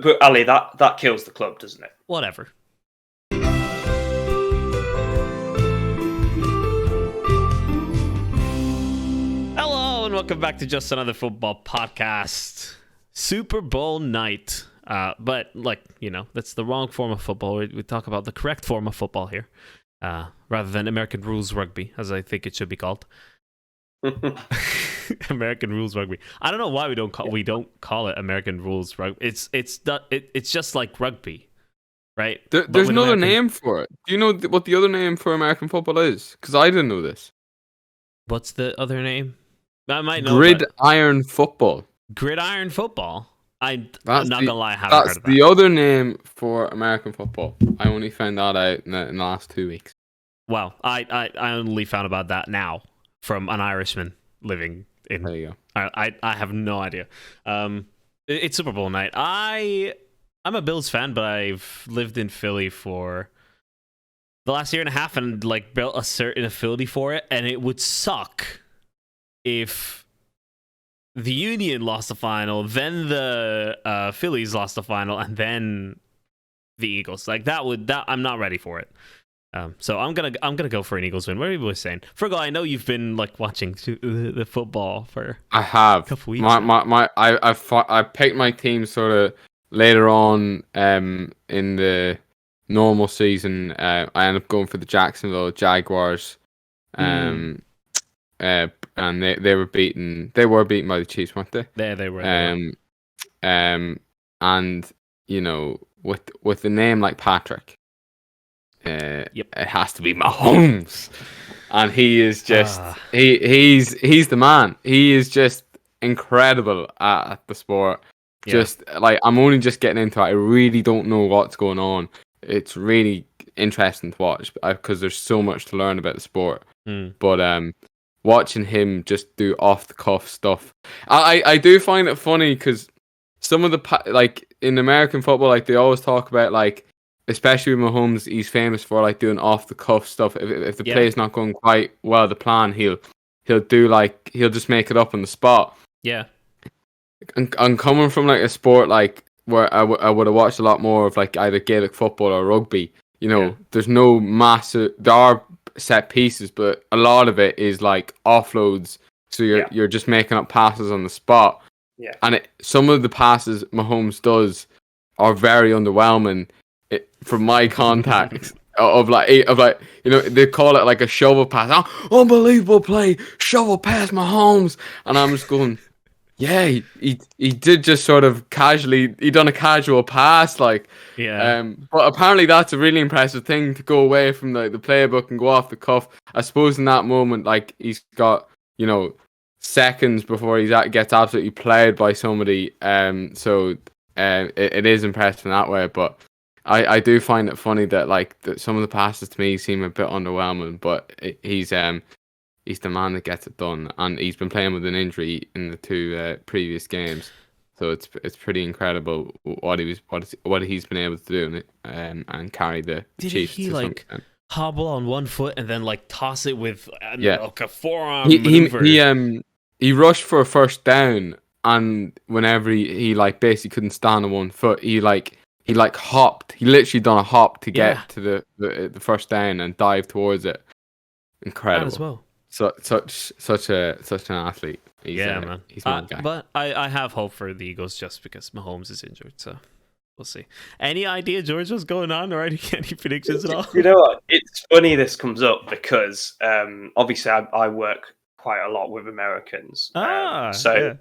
But Ali, that kills the club, doesn't it? Whatever. Hello and welcome back to Just Another Football Podcast. Super Bowl night. But, that's the wrong form of football. We talk about the correct form of football here, rather than American rules rugby, as I think it should be called. American rules rugby. I don't know why we don't call it American rules rugby. It's just like rugby, right? There's another name for it. Do you know what the other name for American football is? Because I didn't know this. What's the other name? I might know. Gridiron football. Gridiron football. I'm not gonna lie, I haven't heard of that. That's the other name for American football. I only found that out in the last 2 weeks. Well, I only found about that now from an Irishman living in. There you go. I have no idea. It's Super Bowl night. I'm a Bills fan, but I've lived in Philly for the last year and a half and built a certain affinity for it. And it would suck if the Union lost the final, then the Phillies lost the final, and then the Eagles. I'm not ready for it. So I'm gonna go for an Eagles win. What are you boys saying? Fergal, I know you've been watching the football for I have a couple weeks. I picked my team sort of later on in the normal season. I ended up going for the Jacksonville Jaguars. And they were beaten by the Chiefs, weren't they? They were. And with the name like Patrick, it has to be Mahomes, and he is just he's the man. He is just incredible at the sport. Yeah. Just I'm only just getting into it. I really don't know what's going on. It's really interesting to watch because there's so much to learn about the sport. But watching him just do off the cuff stuff, I do find it funny because some of the in American football, they always talk about especially with Mahomes, he's famous for doing off the cuff stuff. If the play is not going quite well, the plan he'll do he'll just make it up on the spot. Yeah. And coming from a sport where I would have watched a lot more of either Gaelic football or rugby. There's no massive. There are set pieces, but a lot of it is offloads. So you're just making up passes on the spot. Yeah. And some of the passes Mahomes does are very underwhelming. From my contacts of they call it a shovel pass. Oh, unbelievable play, shovel pass Mahomes, and I'm just going, yeah, he did just sort of casually, he done a casual pass, but apparently that's a really impressive thing to go away from the playbook and go off the cuff. I suppose in that moment, he's got seconds before he gets absolutely played by somebody. So it is impressive in that way, but I do find it funny that that some of the passes to me seem a bit underwhelming, but he's the man that gets it done, and he's been playing with an injury in the two previous games, so it's pretty incredible what he's been able to do and carry the Chiefs. Did he hobble on one foot and then toss it with a forearm maneuver? He rushed for a first down, and whenever he basically couldn't stand on one foot, he hopped. He literally done a hop to get to the first down and dive towards it. Incredible as well. Such an athlete. Man. He's my guy. But I have hope for the Eagles just because Mahomes is injured. So we'll see. Any idea, George, what's going on, or any predictions at all? You know what? It's funny this comes up because obviously I work quite a lot with Americans. So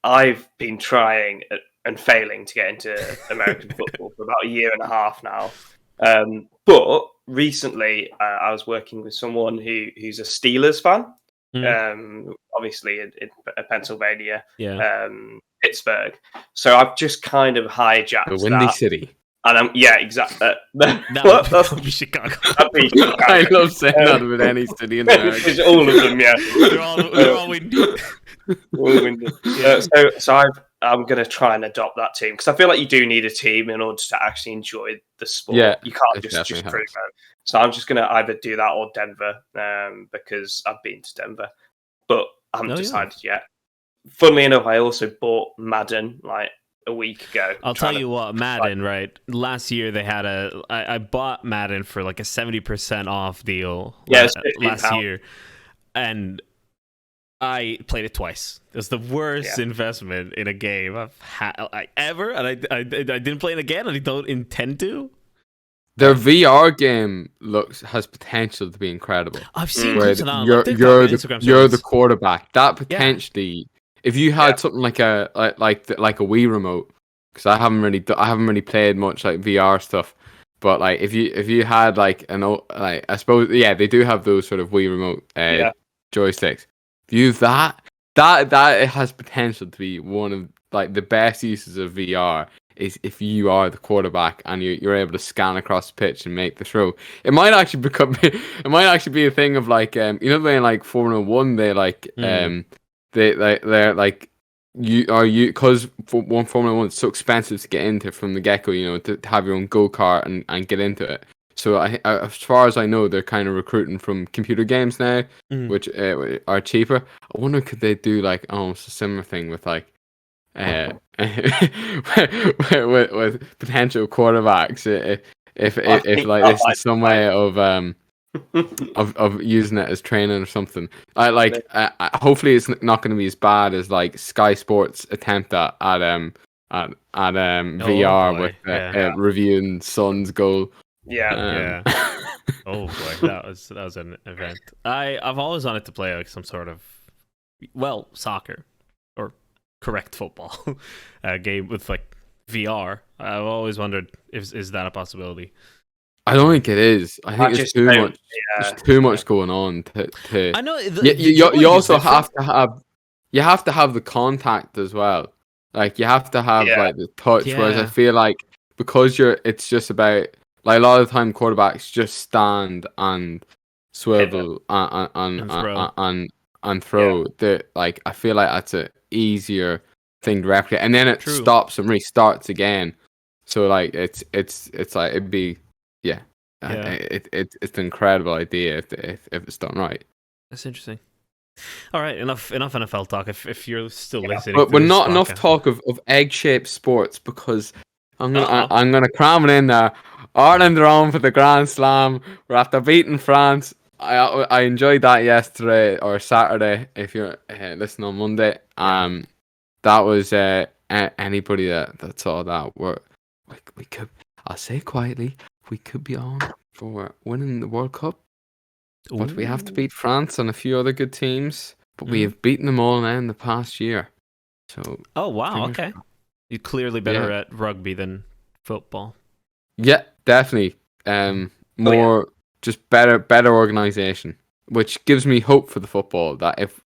I've been trying and failing to get into American football for about a year and a half now. But recently, I was working with someone who's a Steelers fan, obviously in Pennsylvania, Pittsburgh. So I've just kind of hijacked the Windy City. And exactly. That would be Chicago. I love saying that with any city in America. All of them, yeah. They're all windy. All windy. So I'm going to try and adopt that team because I feel like you do need a team in order to actually enjoy the sport. Yeah, you can't just prove it. So I'm just going to either do that or Denver because I've been to Denver, but I haven't decided yet. Funnily enough, I also bought Madden a week ago. I'll tell you what, Madden, right? Last year they had I bought Madden for like a 70% off deal last year, and I played it twice. It was the worst investment in a game I've had ever, and I didn't play it again, and I don't intend to. Their VR game has potential to be incredible. I've seen clips now. You're the quarterback. That potentially, if you had something like a Wii remote, because I haven't really played much like VR stuff, but like if you had like I suppose they do have those sort of Wii remote joysticks. If you use that it has potential to be one of like the best uses of VR. Is if you are the quarterback and you're able to scan across the pitch and make the throw. It might actually be a thing of like the way in like Formula 1 they like they're like because Formula 1 it's so expensive to get into from the get-go, to have your own go-kart and get into it. So I as far as I know, they're kind of recruiting from computer games now, which are cheaper. I wonder could they do like almost a similar thing with like with potential quarterbacks if like this is some way of using it as training or something. Hopefully it's not going to be as bad as like Sky Sports attempt at VR with reviewing Son's goal. Oh boy, that was an event. I've always wanted to play like some sort of soccer or correct football game with like VR. I've always wondered is that a possibility. I don't think it is. I think it's too much. There's too much going on to I know. You also have to have the contact as well. Like you have to have like the touch. Whereas I feel like because it's just about like a lot of the time quarterbacks just stand and swivel and throw. Like I feel like that's a easier thing to replicate, and then it stops and restarts again. So like it's like it'd be it's an incredible idea if it's done right. That's interesting. All right, enough NFL talk. If you're still listening, but not enough talk of egg-shaped sports because I'm gonna cram it in there. Ireland are on for the Grand Slam. We're after beating France. I enjoyed that yesterday or Saturday. If you're listening on Monday, that was anybody that saw that. We could. I'll say it quietly. We could be on for winning the World Cup, but we have to beat France and a few other good teams. But we have beaten them all now in the past year. So. Oh wow! Okay, you're clearly better at rugby than football. Yeah, definitely. Just better organization, which gives me hope for the football. That if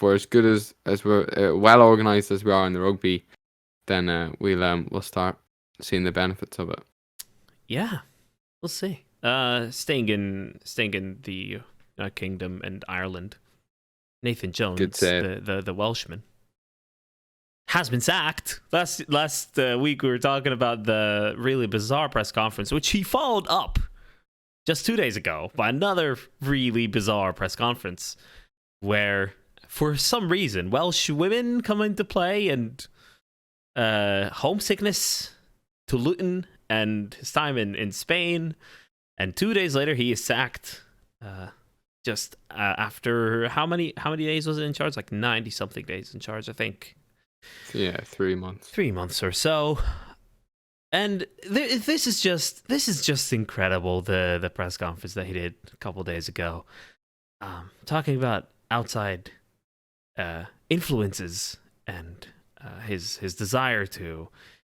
we're as good as we're well organized as we are in the rugby, then we'll start seeing the benefits of it. Yeah, we'll see. Staying in the Kingdom and Ireland, Nathan Jones, the Welshman, has been sacked. Last week we were talking about the really bizarre press conference, which he followed up just 2 days ago by another really bizarre press conference where, for some reason, Welsh women come into play and homesickness to Luton and his time in Spain. And 2 days later, he is sacked just after how many days was it in charge? Like 90-something days in charge, I think. Yeah, 3 months. 3 months or so. And this is just incredible, the press conference that he did a couple days ago. Talking about outside influences and his desire to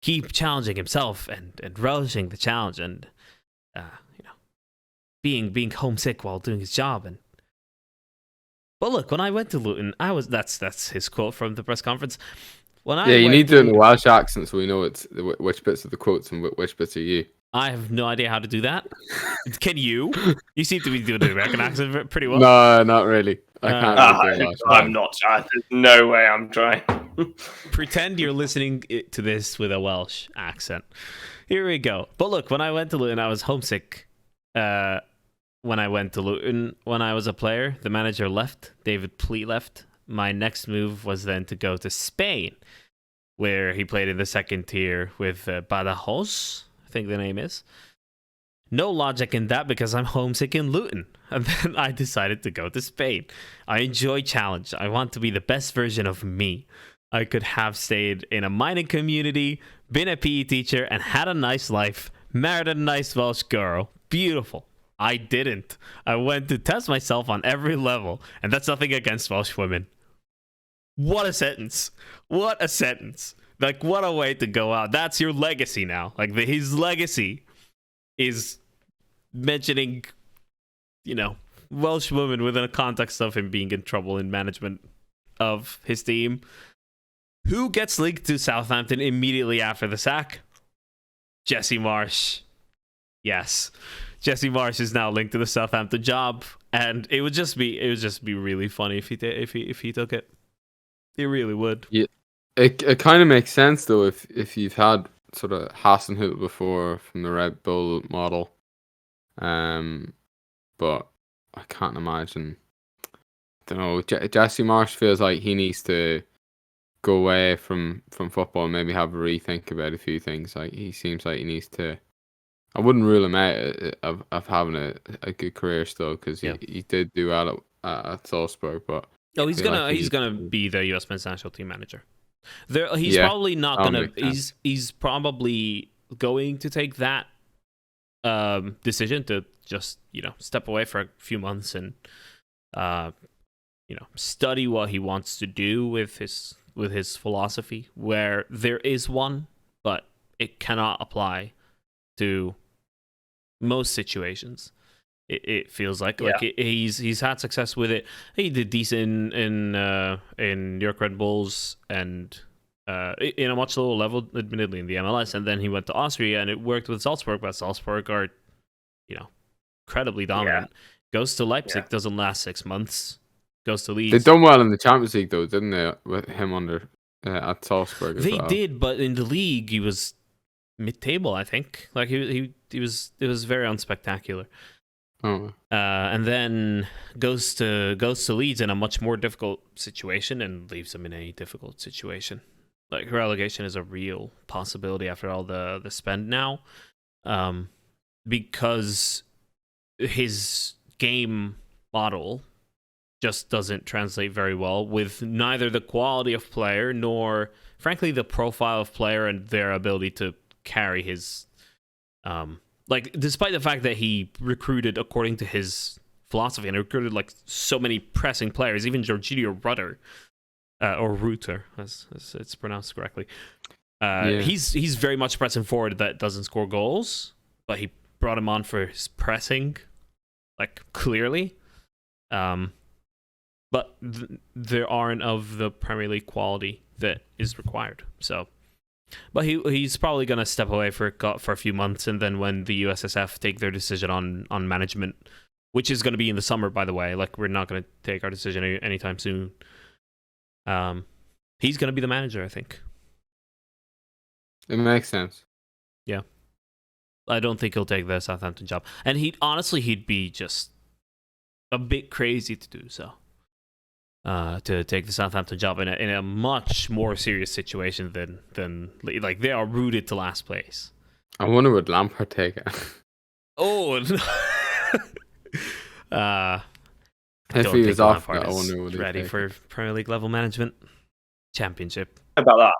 keep challenging himself and relishing the challenge and being homesick while doing his job. But look, when I went to Luton, that's his quote from the press conference. You need to do it in a Welsh accent so we know it's which bits of the quotes and which bits are you. I have no idea how to do that. Can you? You seem to be doing the American accent pretty well. No, not really. I can't. I'm not trying. There's no way I'm trying. Pretend you're listening to this with a Welsh accent. Here we go. But look, when I went to Luton, I was homesick. When I went to Luton, when I was a player, the manager left. David Pleat left. My next move was then to go to Spain. where he played in the second tier with Badajoz, I think the name is. No logic in that because I'm homesick in Luton. And then I decided to go to Spain. I enjoy challenge. I want to be the best version of me. I could have stayed in a mining community, been a PE teacher, and had a nice life. Married a nice Welsh girl. Beautiful. I didn't. I went to test myself on every level. And that's nothing against Welsh women. What a sentence. What a sentence. Like, what a way to go out. That's your legacy now. Like, his legacy is mentioning, Welsh women within a context of him being in trouble in management of his team. Who gets linked to Southampton immediately after the sack? Jesse Marsh. Yes. Jesse Marsh is now linked to the Southampton job, and it would just be really funny if he took it. It really would. Yeah. It kind of makes sense though if you've had sort of Hasenhüttl before from the Red Bull model. But I can't imagine. I don't know. Jesse Marsh feels like he needs to go away from football and maybe have a rethink about a few things. Like he seems like he needs to. I wouldn't rule him out of having a good career still because he did do well at Salzburg, but he's gonna be the U.S. men's national team manager. He's probably not gonna. He's probably going to take that decision to just step away for a few months and study what he wants to do with his philosophy, where there is one, but it cannot apply to most situations. It feels like he's had success with it. He did decent in New York Red Bulls and in a much lower level, admittedly, in the MLS, and then he went to Austria and it worked with Salzburg, but Salzburg are incredibly dominant. Goes to Leipzig, doesn't last 6 months. Goes to Leeds. They done well in the Champions League though, didn't they? With him under at Salzburg. They did, but in the league he was mid-table, I think. Like it was very unspectacular. Oh. And then goes to Leeds in a much more difficult situation and leaves him in a difficult situation. Like relegation is a real possibility after all the spend now, because his game model just doesn't translate very well with neither the quality of player nor, frankly, the profile of player and their ability to carry his despite the fact that he recruited according to his philosophy and recruited like so many pressing players, even Jorginho Rutter or Rutter as it's pronounced correctly, he's very much pressing forward that doesn't score goals, but he brought him on for his pressing, like clearly, but there aren't of the Premier League quality that is required. So, but he's probably going to step away for a few months, and then when the USSF take their decision on management, which is going to be in the summer, by the way, like we're not going to take our decision anytime soon. He's going to be the manager, I think. It makes sense. Yeah. I don't think he'll take the Southampton job. And he'd be just a bit crazy to do so. To take the Southampton job in a much more serious situation than like they are rooted to last place. I wonder would Lampard take it. Oh, if he was off, I wonder would he ready take for it. Premier League level management, Championship. About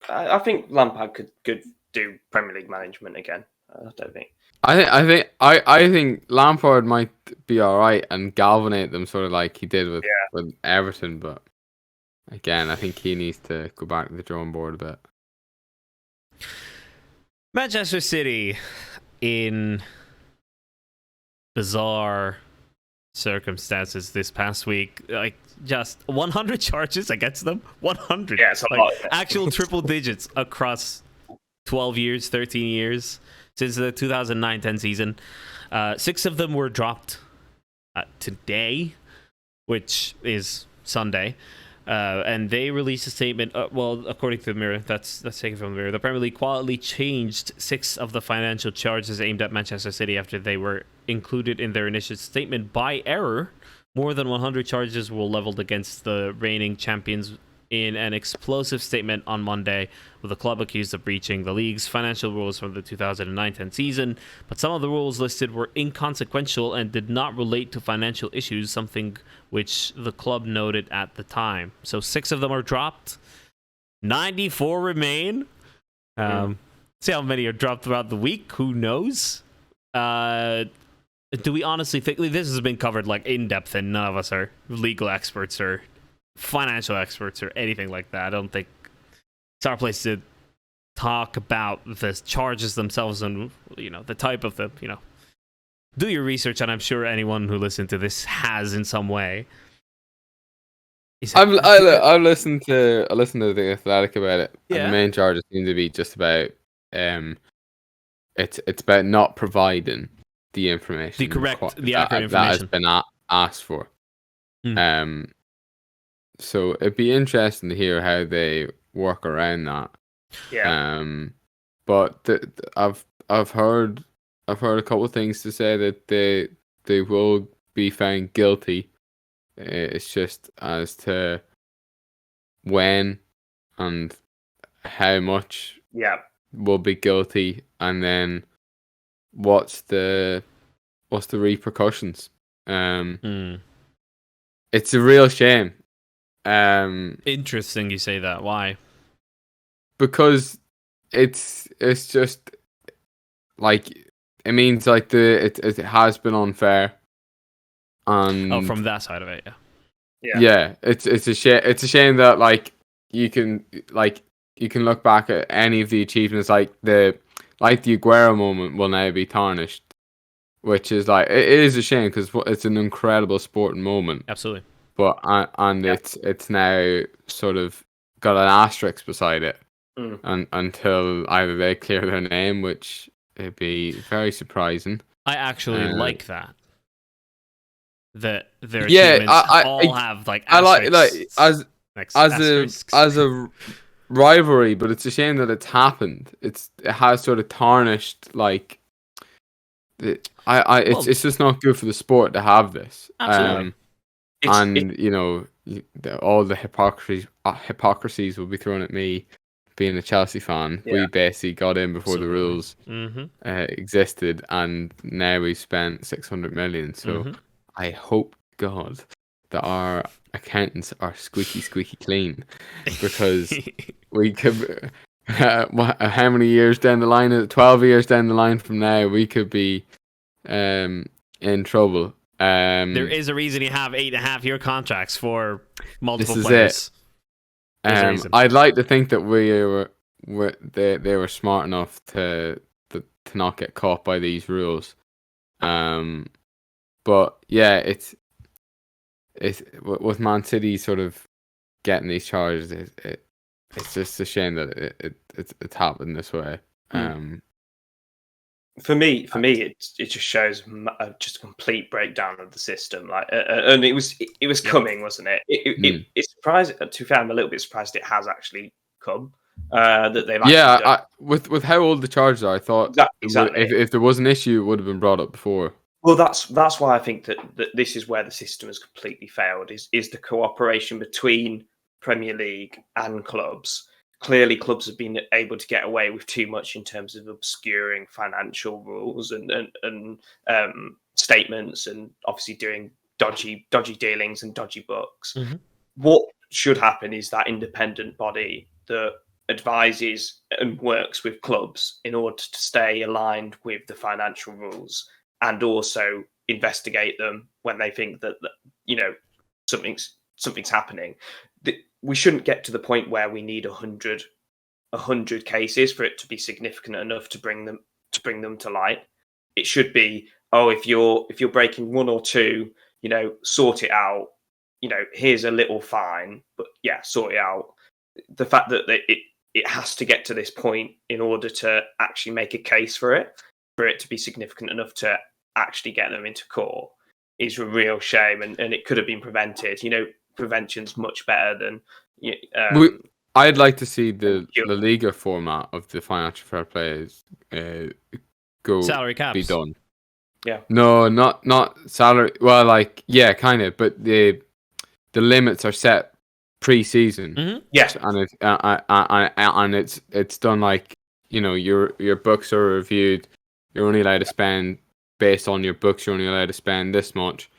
that, I think Lampard could do Premier League management again. I don't think. I think Lampard might be all right and galvanate them sort of like he did with Everton, but again, I think he needs to go back to the drawing board a bit. Manchester City, in bizarre circumstances this past week, like just 100 charges against them. 100. Yeah, it's a lot. Actual triple digits across 12 years, 13 years. Since the 2009-10 season. 6 of them were dropped today, which is Sunday. And they released a statement. According to the Mirror, that's taken from the Mirror. The Premier League quietly changed 6 of the financial charges aimed at Manchester City after they were included in their initial statement by error. More than 100 charges were leveled against the reigning champions in an explosive statement on Monday, with the club accused of breaching the league's financial rules from the 2009-10 season, but some of the rules listed were inconsequential and did not relate to financial issues, something which the club noted at the time. So 6 of them are dropped, 94 remain. See how many are dropped throughout the week, who knows? Do we honestly think this has been covered like in depth, and none of us are legal experts or financial experts or anything like that? I don't think it's our place to talk about the charges themselves and the type of the do your research, and I'm sure anyone who listened to this has in some way. I've listened to the Athletic about it. Yeah. And the main charges seem to be just about it's about not providing the information, the accurate information that has been asked for. So it'd be interesting to hear how they work around that. Yeah. But I've heard a couple of things to say that they will be found guilty. It's just as to when and how much will be guilty, and then what's the repercussions. It's a real shame. Interesting you say that. Why? Because it's just like, it means like it has been unfair. And from that side of it, yeah, it's a shame. It's a shame that like you can look back at any of the achievements, like the Aguero moment will now be tarnished, which is like, it is a shame because it's an incredible sporting moment. Absolutely. But it's now sort of got an asterisk beside it, and until either they clear their name, which it'd be very surprising. I actually like that. That their achievements all have like asterisks. I like as a rivalry, but it's a shame that it's happened. It has sort of tarnished like it's just not good for the sport to have this. Absolutely. All the hypocrisies will be thrown at me being a Chelsea fan. We basically got in before the rules existed, and now we've spent 600 million. So I hope God that our accountants are squeaky clean, because we could how many years down the line, 12 years down the line from now, we could be in trouble. There is a reason you have 8.5-year contracts for multiple this is players. I'd like to think that they were smart enough to not get caught by these rules. But yeah, it's with Man City sort of getting these charges. It's just a shame that it's happened this way. For me, it just shows just a complete breakdown of the system. Like, and it was coming, wasn't it? It's surprising. To be fair, I'm a little bit surprised it has actually come. That they've actually done. With how old the charges are, I thought exactly. If there was an issue, it would have been brought up before. Well, that's why I think that this is where the system has completely failed. Is the cooperation between Premier League and clubs. Clearly, clubs have been able to get away with too much in terms of obscuring financial rules and statements, and obviously doing dodgy dealings and dodgy books. What should happen is that independent body that advises and works with clubs in order to stay aligned with the financial rules, and also investigate them when they think that something's happening. We shouldn't get to the point where we need 100 cases for it to be significant enough to bring them to light. It should be, if you're breaking one or two, sort it out. Here's a little fine, but sort it out. The fact that it has to get to this point in order to actually make a case for it to be significant enough to actually get them into court is a real shame, and it could have been prevented. Prevention's much better than. I'd like to see the La Liga format of the financial fair play go salary caps be done. Yeah. No, not salary. Well, kind of, but the limits are set pre-season. Mm-hmm. Yes, and it's done like, you know, your books are reviewed. You're only allowed to spend, based on your books, you're only allowed to spend this much.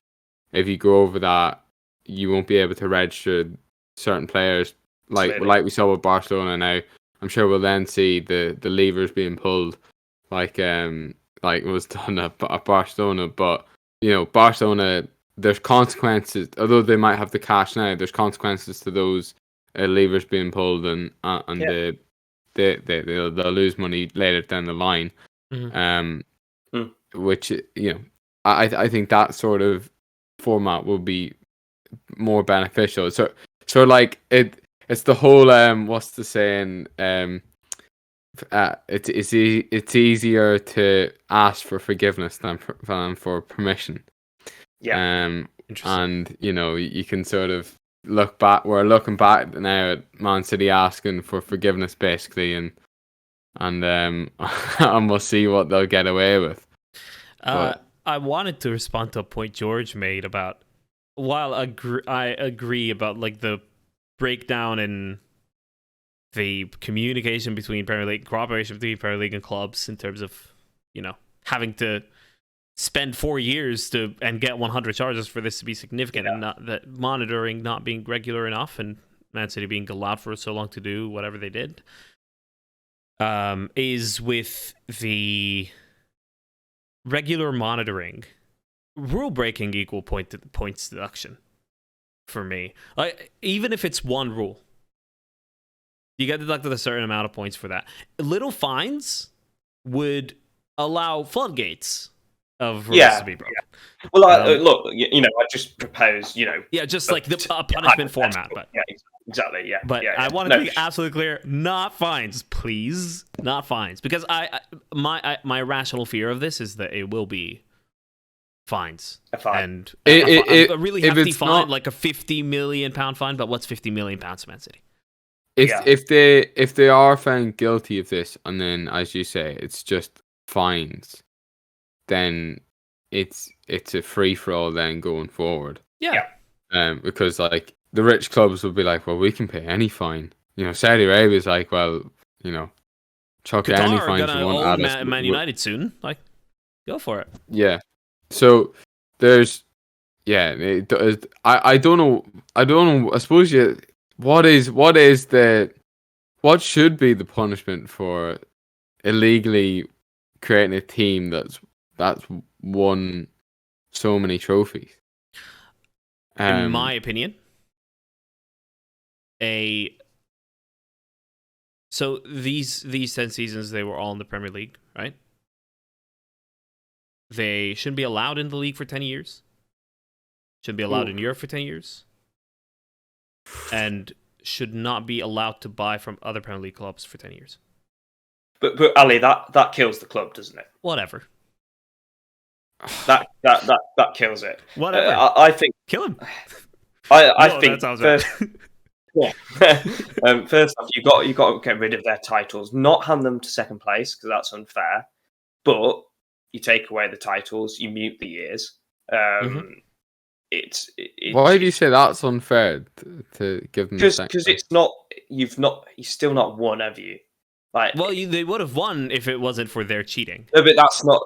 If you go over that, you won't be able to register certain players, like we saw with Barcelona now. I'm sure we'll then see the levers being pulled, like was done at Barcelona. But you know, Barcelona, there's consequences. Although they might have the cash now, there's consequences to those levers being pulled, and they'll lose money later down the line. Which, you know, I think that sort of format will be more beneficial. So like it's the whole what's the saying, it's easier to ask for forgiveness than for permission. And you know, you can sort of look back. We're looking back now at Man City asking for forgiveness basically, and and we'll see what they'll get away with. I wanted to respond to a point George made about, while I agree about like the breakdown in the communication between Premier League, cooperation between Premier League and clubs in terms of, you know, having to spend 4 years and get 100 charges for this to be significant, and not that monitoring not being regular enough, and Man City being allowed for so long to do whatever they did, is with the regular monitoring, rule breaking equal points deduction for me. Like, even if it's one rule, you get deducted a certain amount of points for that. Little fines would allow floodgates of rules to be broken. Yeah. Well, look, you know, I just propose, you know, just like the punishment format, but exactly, yeah. But I want to be absolutely clear: not fines, please, not fines, because my rational fear of this is that it will be fines, and a really hefty fine, like a £50 million fine. But what's £50 million to Man City? If they are found guilty of this, and then, as you say, it's just fines, then it's a free for all then going forward. Yeah. Because like the rich clubs will be like, well, we can pay any fine. You know, Saudi Arabia's like, well, you know, chuck Qatar any fines you want at us. Man United soon, like, go for it. Yeah. So there's, I don't know. I suppose what should be the punishment for illegally creating a team that's won so many trophies? In my opinion, so these 10 seasons, they were all in the Premier League, right? They shouldn't be allowed in the league for 10 years. Shouldn't be allowed in Europe for 10 years. And should not be allowed to buy from other Premier League clubs for 10 years. But Ali, that kills the club, doesn't it? Whatever. That kills it. Whatever. I think kill him. I think first, first off, you got to get rid of their titles, not hand them to second place because that's unfair. But you take away the titles, you mute the years. It's why do you say that's unfair to give them? Because it's not. You've still not won, have you? Like, well, they would have won if it wasn't for their cheating. No, but that's not.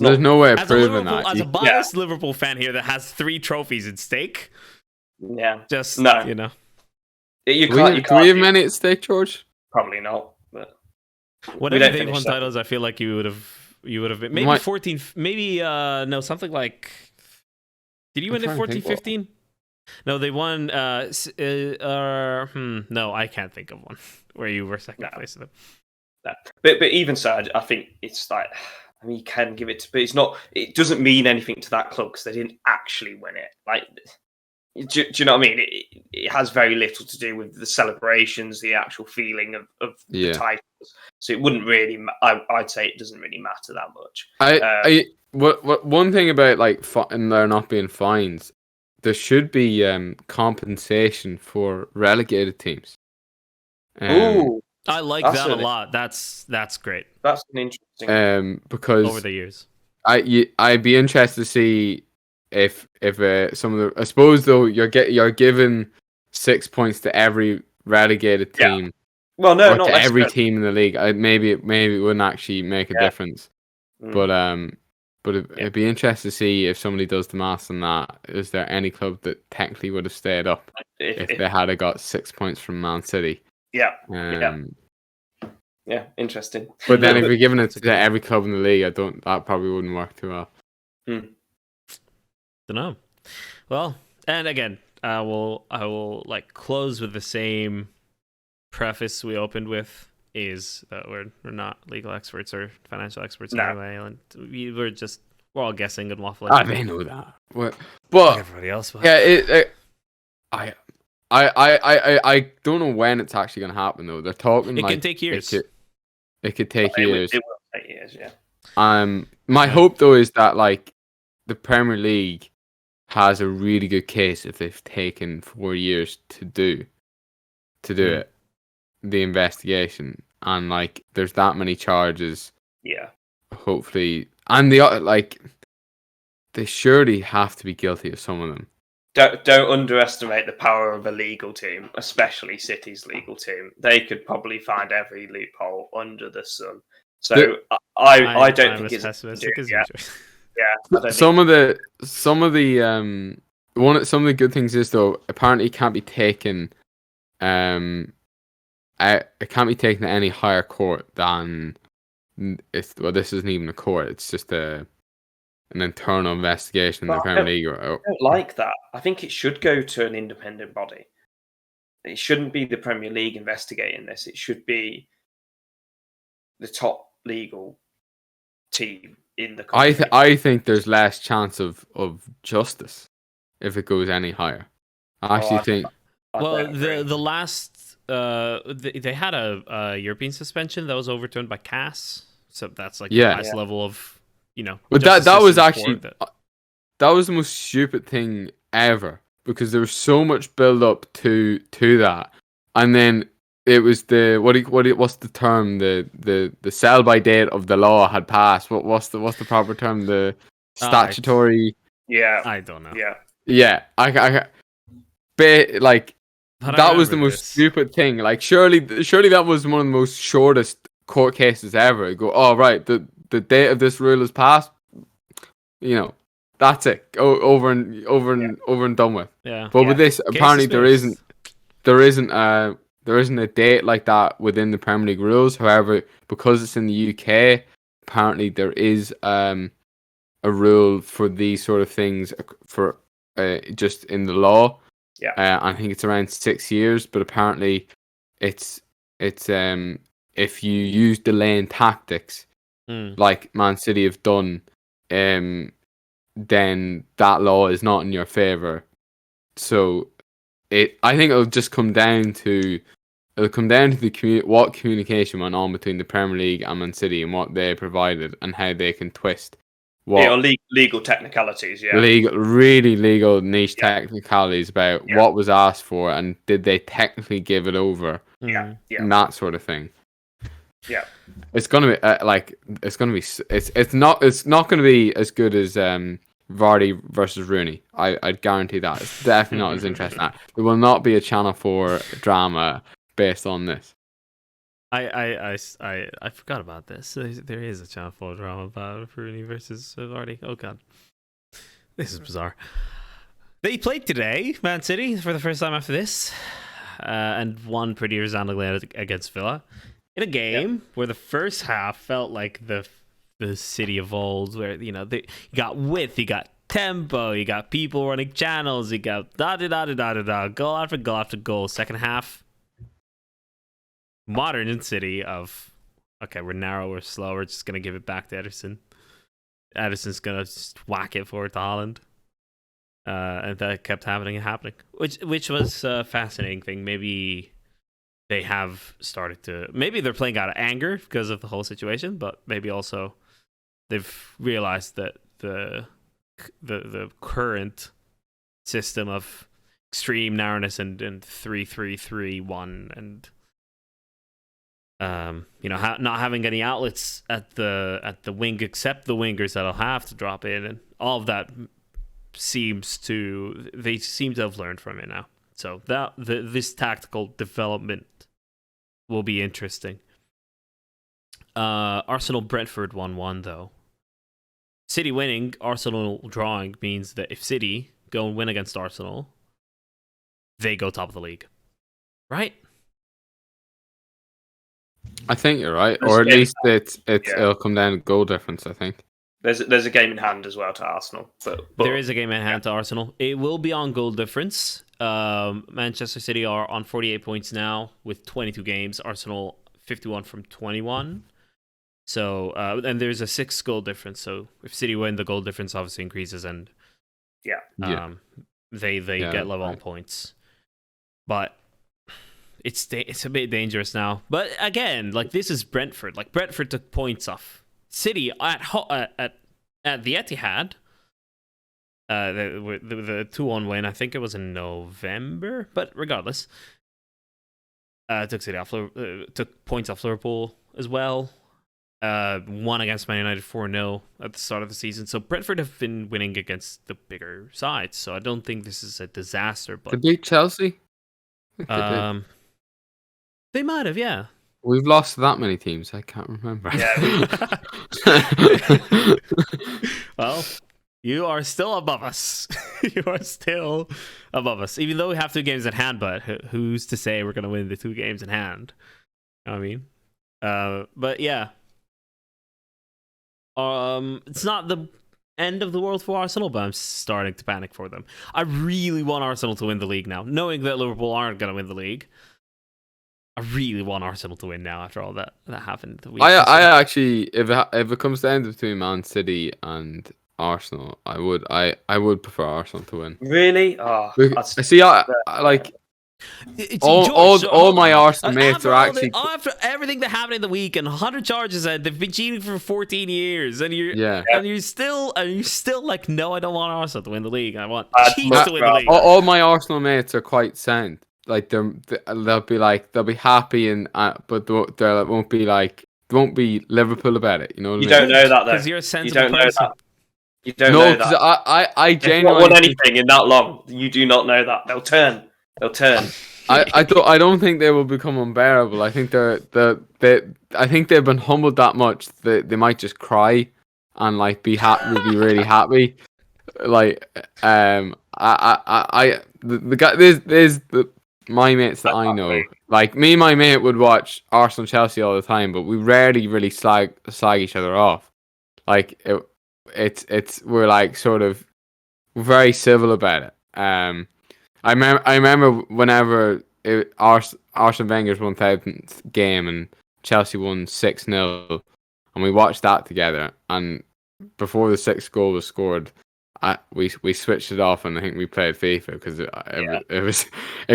There's no way of proving that. As a biased Liverpool fan here that has 3 trophies at stake. Yeah. Just no. You know. You can't. Do we have many at stake, George? Probably not. But whenever they won titles, I feel like you would have been maybe 14. Maybe no, something like. Did you win in 14-15? No, they won. No, I can't think of one where you were second place of them. No. But even so, I think it's like, I mean, you can give it to, but it's not. It doesn't mean anything to that club because they didn't actually win it. Like, do you know what I mean? It has very little to do with the celebrations, the actual feeling of the titles. So it wouldn't really. I'd say it doesn't really matter that much. What one thing about like and there not being fines, there should be compensation for relegated teams. I like that a lot. That's great. That's an interesting. Because over the years, I'd be interested to see if some of the. I suppose though you're given 6 points to every relegated team. Yeah. Well, no, or not to every necessarily. team in the league. Maybe it wouldn't actually make a difference. But it'd be interesting to see if somebody does the maths on that. Is there any club that technically would have stayed up if they had got 6 points from Man City? Yeah. Yeah, interesting. But then if you're giving it to every club in the league, that probably wouldn't work too well. Don't know. Well, and again, I will like close with the same preface we opened with, is that we're not legal experts or financial experts anyway, and we're all guessing and waffling. I know that, but like everybody else. But. Yeah, I don't know when it's actually going to happen though. They're talking. It can take years. It could take years. It will take years. Yeah. My hope though is that like the Premier League has a really good case if they've taken 4 years to do it, the investigation, and like there's that many charges. Yeah. Hopefully, and they surely have to be guilty of some of them. Don't underestimate the power of a legal team, especially City's legal team. They could probably find every loophole under the sun. So I don't think it's pessimistic as usual. Yeah. Some of the good things is though, apparently it can't be taken it can't be taken to any higher court than this isn't even a court, it's just an internal investigation in the Premier League. I don't like that. I think it should go to an independent body. It shouldn't be the Premier League investigating this. It should be the top legal team in the country. I think there's less chance of justice if it goes any higher. I actually think. Well, the last they had a European suspension that was overturned by CAS, so that's like the highest level of But that was actually that was the most stupid thing ever, because there was so much build up to that, and then it was what's the term, the sell by date of the law had passed. What's the proper term? The statutory. I don't know. Yeah. That was the most stupid thing. Like surely that was one of the most shortest court cases ever. Go, oh right, the date of this rule is passed. That's it. Over and done with. Yeah. But with this, apparently there isn't a date like that within the Premier League rules. However, because it's in the UK, apparently there is a rule for these sort of things for just in the law. Yeah. I think it's around 6 years, but apparently it's if you use delaying tactics like Man City have done, then that law is not in your favour. So I think it'll just come down to what communication went on between the Premier League and Man City and what they provided and how they can twist legal technicalities, really legal niche technicalities about what was asked for and did they technically give it over, and that sort of thing. Yeah, it's gonna be it's not gonna be as good as Vardy versus Rooney. I'd guarantee that. It's definitely not as interesting. There will not be a Channel 4 drama based on this. I forgot about this. There is a Channel 4 drama about Rooney versus Vardy. Oh god, this is bizarre. They played today, Man City, for the first time after this, and won pretty resoundingly against Villa in a game where the first half felt like the City of old, where you got width, you got tempo, you got people running channels, you got goal after goal after goal. Second half, modern City of we're narrow, we're slow, we're just gonna give it back to Ederson. Ederson's gonna just whack it forward to Haaland, and that kept happening, which was a fascinating thing. Maybe they have started to. Maybe they're playing out of anger because of the whole situation, but maybe also they've realized that the current system of extreme narrowness and 3-3-3-1 and not having any outlets at the wing except the wingers that'll have to drop in, and all of that they seem to have learned from it now. So this tactical development will be interesting. Arsenal Brentford 1-1 though. City winning, Arsenal drawing means that if City go and win against Arsenal, they go top of the league. Right? I think you're right, or at least it'll come down to goal difference. I think there's a game in hand as well to Arsenal, but there is a game in hand to Arsenal. It will be on goal difference. Manchester City are on 48 points now with 22 games. Arsenal 51 from 21. So and there's a 6 goal difference. So if City win, the goal difference obviously increases, and they get level on points. But it's a bit dangerous now. But again, like, this is Brentford. Like, Brentford took points off City at the Etihad. The 2-1 win, I think it was in November. But regardless, took points off Liverpool as well. Won against Man United 4-0 at the start of the season. So Brentford have been winning against the bigger sides. So I don't think this is a disaster. But they beat Chelsea. They might have, yeah. We've lost to that many teams. I can't remember. Yeah. Well, you are still above us. You are still above us, even though we have 2 games in hand. But who's to say we're going to win the 2 games in hand? You know what I mean, but yeah. It's not the end of the world for Arsenal, but I'm starting to panic for them. I really want Arsenal to win the league now, knowing that Liverpool aren't going to win the league. I really want Arsenal to win now after all that happened. I actually, if it comes down to between Man City and Arsenal, I would prefer Arsenal to win. Really? See, I like. All my Arsenal mates are actually after everything that happened in the week and 100 charges, and they've been cheating for 14 years, and you're still like, no, I don't want Arsenal to win the league. I want Chiefs to win the league. All my Arsenal mates are quite sound. Like, they'll be happy, but they won't be Liverpool about it. You know what I mean? You don't know that, though. Because you're a sensible person. You don't know that. No, because I genuinely not won anything in that long. You do not know that. They'll turn. I don't think they will become unbearable. I think I think they've been humbled that much that they might just cry and like be really happy. Like my mates that I know, like me and my mate would watch Arsenal Chelsea all the time, but we rarely really slag each other off. Like we're like sort of very civil about it. I remember whenever Arsene Wenger's 1000th game and Chelsea won 6-0, and we watched that together. And before the 6th goal was scored, we switched it off, and I think we played FIFA because it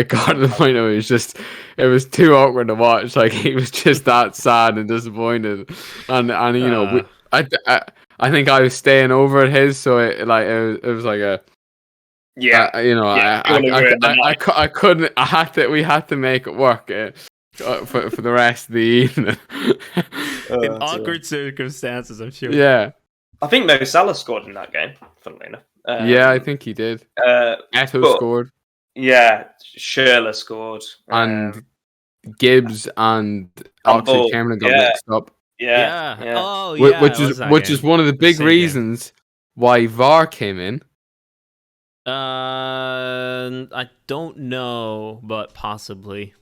got to the point of it was too awkward to watch. Like, he was just that sad and disappointed, and you know, I think I was staying over at his, so it was like a. Yeah, you know, I couldn't. We had to make it work for the rest of the evening. In awkward circumstances, I'm sure. Yeah, I think Mo Salah scored in that game. Funnily enough. Yeah, I think he did. Eto'o scored. Yeah, Schürrle scored, and Gibbs and Oxlade-Chamberlain got mixed up. Yeah. Oh, yeah. Which is one of the big reasons why VAR came in. I don't know, but possibly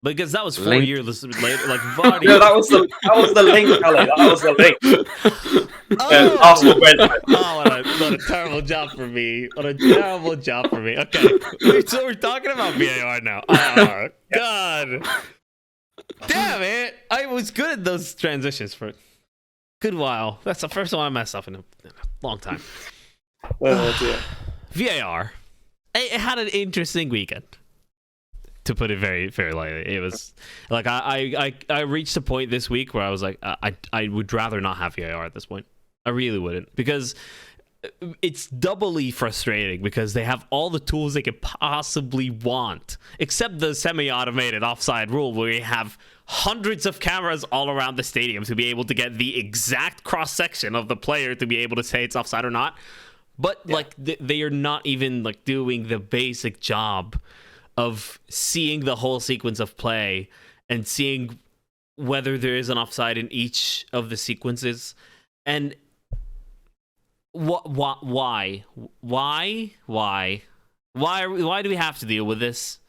because that was 4 years later. Like, Vardy. No, that was the link, Ali. That was the link. Arsenal Brentford. Oh, what a terrible job for me! What a terrible job for me. Okay, so we're talking about VAR now. Oh God, damn it! I was good at those transitions for a good while. That's the first one I messed up in a long time. Oh dear. VAR. It had an interesting weekend, to put it very, very lightly. It was like I reached a point this week where I was like, I would rather not have VAR at this point. I really wouldn't, because it's doubly frustrating because they have all the tools they could possibly want, except the semi-automated offside rule where you have hundreds of cameras all around the stadium to be able to get the exact cross-section of the player to be able to say it's offside or not. But like they are not even like doing the basic job of seeing the whole sequence of play and seeing whether there is an offside in each of the sequences. And why do we have to deal with this?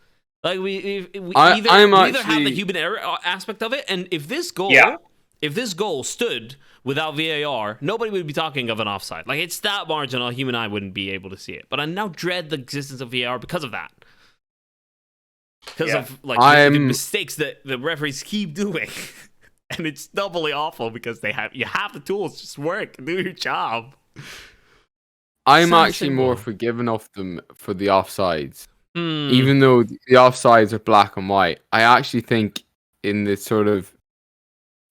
Like we either have the human error aspect of it, and if this goal stood without VAR, nobody would be talking of an offside. Like, it's that marginal, a human eye wouldn't be able to see it. But I now dread the existence of VAR because of that. Because of the mistakes that the referees keep doing. And it's doubly awful because you have the tools, just work, do your job. I'm actually more forgiving of them for the offsides. Even though the offsides are black and white, I actually think in the sort of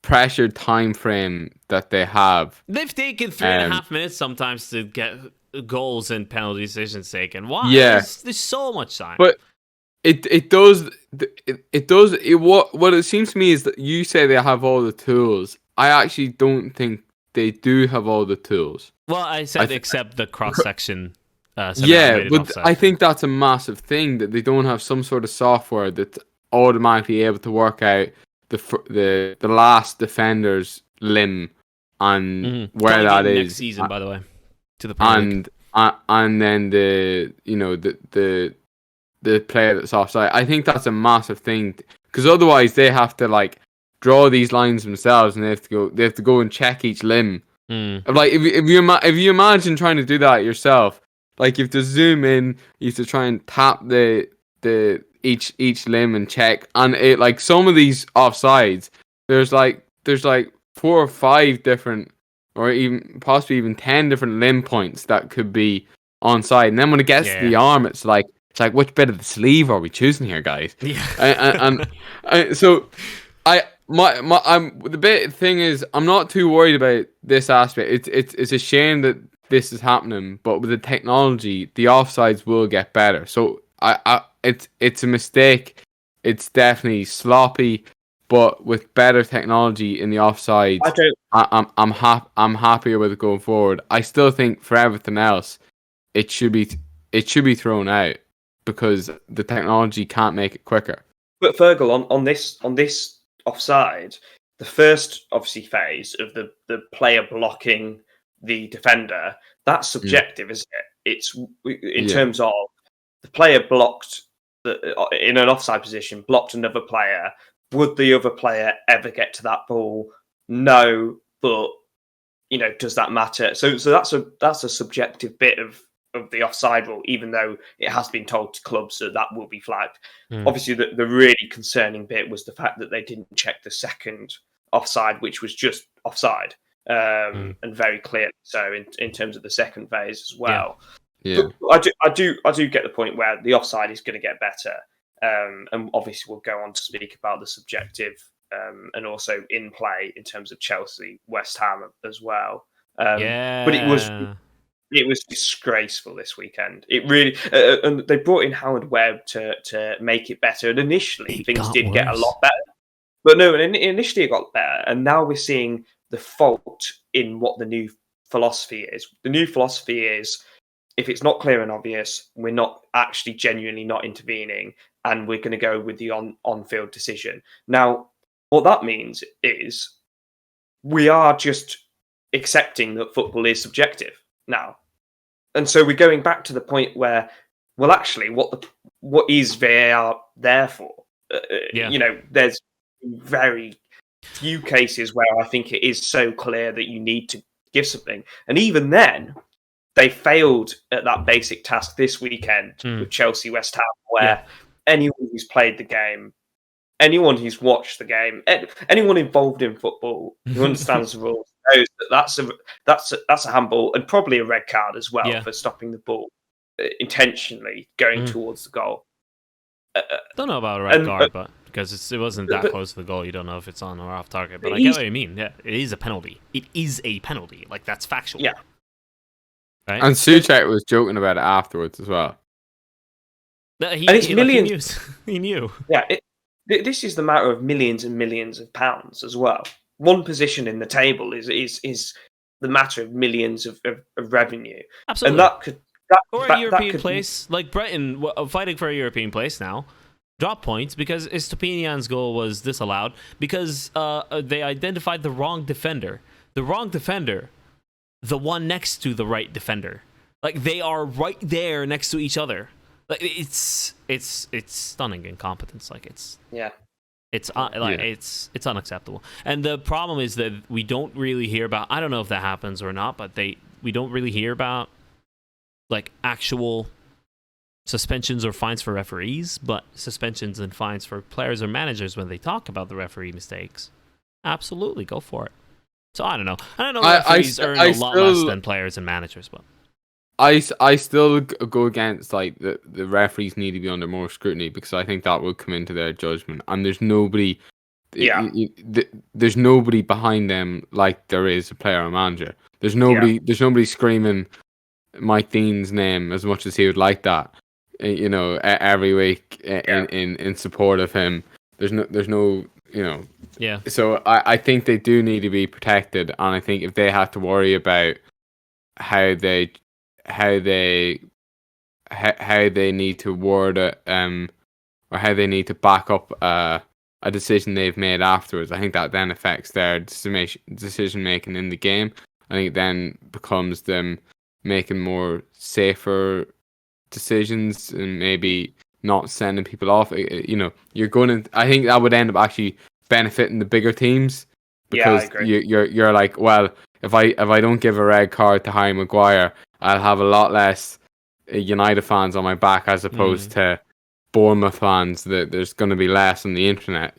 pressured time frame that they have, they've taken 3.5 minutes sometimes to get goals and penalty decisions taken. Why? Yeah, there's so much time. But it does. What it seems to me is that you say they have all the tools. I actually don't think they do have all the tools. Well, I said except the cross section. Yeah, but I think that's a massive thing, that they don't have some sort of software that's automatically able to work out the last defender's limb and where that is. Next season, by the way, to the and then the player that's offside. I think that's a massive thing, because otherwise they have to like draw these lines themselves, and they have to go and check each limb. Like if you imagine trying to do that yourself. Like, you have to zoom in, you have to try and tap the each limb and check. And it, like, some of these offsides, there's like 4 or 5 different, or even possibly even 10 different limb points that could be onside. And then when it gets to the arm, it's like which bit of the sleeve are we choosing here, guys? Yeah. And so the big thing is, I'm not too worried about this aspect. It's a shame that this is happening, but with the technology, the offsides will get better. So it's a mistake. It's definitely sloppy, but with better technology in the offsides, I'm happier with it going forward. I still think for everything else, it should be thrown out because the technology can't make it quicker. But Fergal, on this offside, the first obviously phase of the player blocking the defender, that's subjective, isn't it? It's in terms of the player blocked in an offside position, blocked another player. Would the other player ever get to that ball? No, but does that matter? So that's a subjective bit of the offside rule, even though it has been told to clubs that will be flagged. Obviously, the really concerning bit was the fact that they didn't check the second offside, which was just offside. And very clearly so in terms of the second phase as well. Yeah. But I do get the point where the offside is going to get better, and obviously we'll go on to speak about the subjective and also in play in terms of Chelsea, West Ham as well. But it was disgraceful this weekend. It really, and they brought in Howard Webb to make it better. And initially things did get a lot better, but no, initially it got better, and now we're seeing the fault in what the new philosophy is. The new philosophy is, if it's not clear and obvious, we're not actually genuinely not intervening, and we're going to go with the on-field decision. Now, what that means is we are just accepting that football is subjective now. And so we're going back to the point where, well, actually, what is VAR there for? There's very few cases where I think it is so clear that you need to give something. And even then, they failed at that basic task this weekend with Chelsea West Ham, where anyone who's played the game, anyone who's watched the game, anyone involved in football who understands the rules knows that that's a handball and probably a red card as well for stopping the ball intentionally going towards the goal. Don't know about a red card, but because it wasn't that close to the goal, you don't know if it's on or off target. But I get what you mean. Yeah, it is a penalty. It is a penalty. Like, that's factual. Yeah. Right? And Souček was joking about it afterwards as well. And it's millions. He knew. Yeah. This is the matter of millions and millions of pounds as well. One position in the table is the matter of millions of revenue. Absolutely. And that could or a European place, like Brighton fighting for a European place now. Drop points because Estepinian's goal was disallowed because they identified the wrong defender. The wrong defender, the one next to the right defender. Like, they are right there next to each other. Like, it's stunning incompetence. Like, it's unacceptable. And the problem is that we don't really hear about. I don't know if that happens or not, but we don't really hear about like actual suspensions or fines for referees, but suspensions and fines for players or managers when they talk about the referee mistakes. Absolutely, go for it. So I don't know. Referees earn a lot less than players and managers, but I still go against like the referees need to be under more scrutiny because I think that will come into their judgment, and there's nobody. There's nobody behind them like there is a player or manager. There's nobody. There's nobody screaming Mike Dean's name as much as he would like that. Every week in support of him. There's no. Yeah. So I think they do need to be protected, and I think if they have to worry about how they need to word it, or how they need to back up a decision they've made afterwards, I think that then affects their decision making in the game. I think it then becomes them making more safer decisions and maybe not sending people off. You're going to. I think that would end up actually benefiting the bigger teams because you're like, well, if I don't give a red card to Harry Maguire, I'll have a lot less United fans on my back as opposed to Bournemouth fans. That there's going to be less on the internet.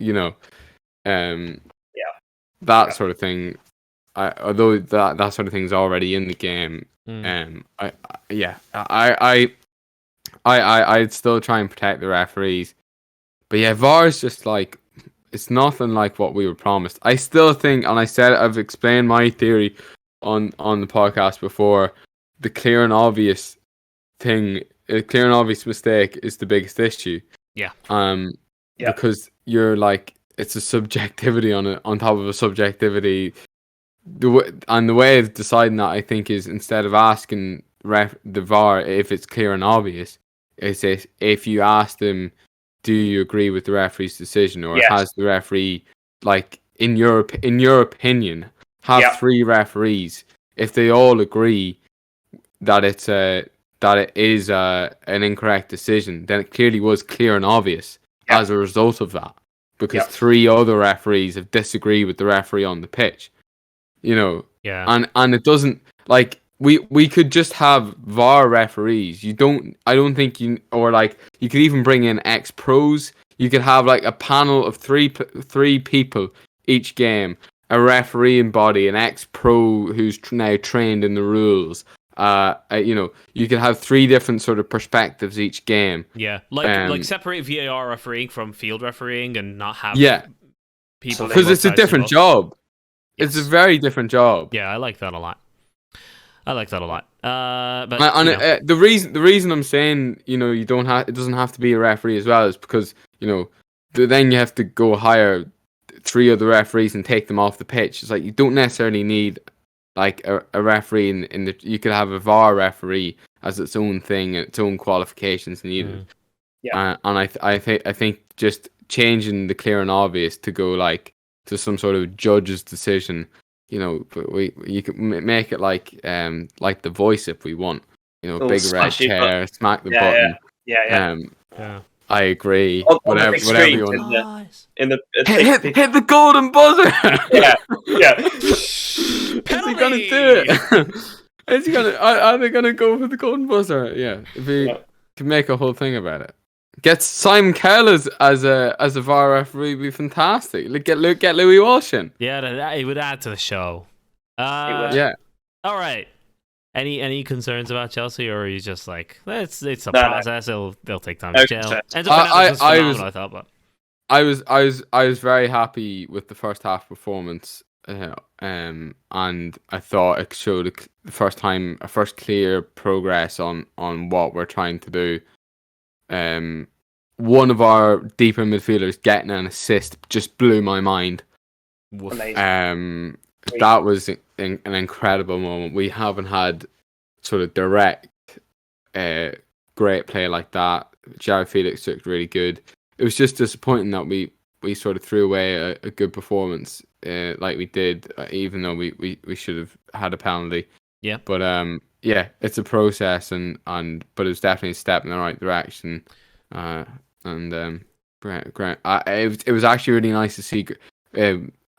That sort of thing. Although that sort of thing's already in the game. I'd still try and protect the referees, but yeah, VAR is just like, it's nothing like what we were promised. I still think, and I've explained my theory on the podcast before. The clear and obvious mistake is the biggest issue. Yeah. Because you're like, it's a subjectivity on top of a subjectivity. The way of deciding that, I think, is instead of asking the VAR if it's clear and obvious, is if you ask them, do you agree with the referee's decision, or has the referee, like in your opinion, have three referees, if they all agree that it is an incorrect decision, then it clearly was clear and obvious as a result of that, because three other referees have disagreed with the referee on the pitch. And it doesn't, like, we could just have VAR referees. I don't think you could even bring in ex-pros. You could have like a panel of three people each game, a refereeing body, an ex-pro who's now trained in the rules. You could have three different sort of perspectives each game. Yeah, like separate VAR refereeing from field refereeing and not have people, because it's a different job. Yes. It's a very different job. Yeah, I like that a lot. But the reason I'm saying it doesn't have to be a referee as well is because then you have to go hire three other referees and take them off the pitch. It's like you don't necessarily need like a referee in the. You could have a VAR referee as its own thing and its own qualifications needed. And I think just changing the clear and obvious to go like to some sort of judge's decision. You can make it like The Voice if we want. Big red chair, smack the button. Yeah. I agree. Whatever you want. Hit the golden buzzer. Yeah. Is he gonna do it? Are they gonna go for the golden buzzer? Yeah. If we can make a whole thing about it. Get Simon Cowell as a VAR referee would be fantastic. Get Louis Walsh in. Yeah, it would add to the show. Yeah. All right. Any concerns about Chelsea, or are you just like it's a process? They'll take time to gel. I was very happy with the first half performance, and I thought it showed a first clear progress on what we're trying to do. One of our deeper midfielders getting an assist just blew my mind. Amazing. That was an incredible moment. We haven't had sort of direct great play like that. Jared Felix looked really good. It was just disappointing that we sort of threw away a good performance like we did, even though we should have had a penalty. Yeah. But yeah, it's a process, but it was definitely a step in the right direction. Great. It was actually really nice to see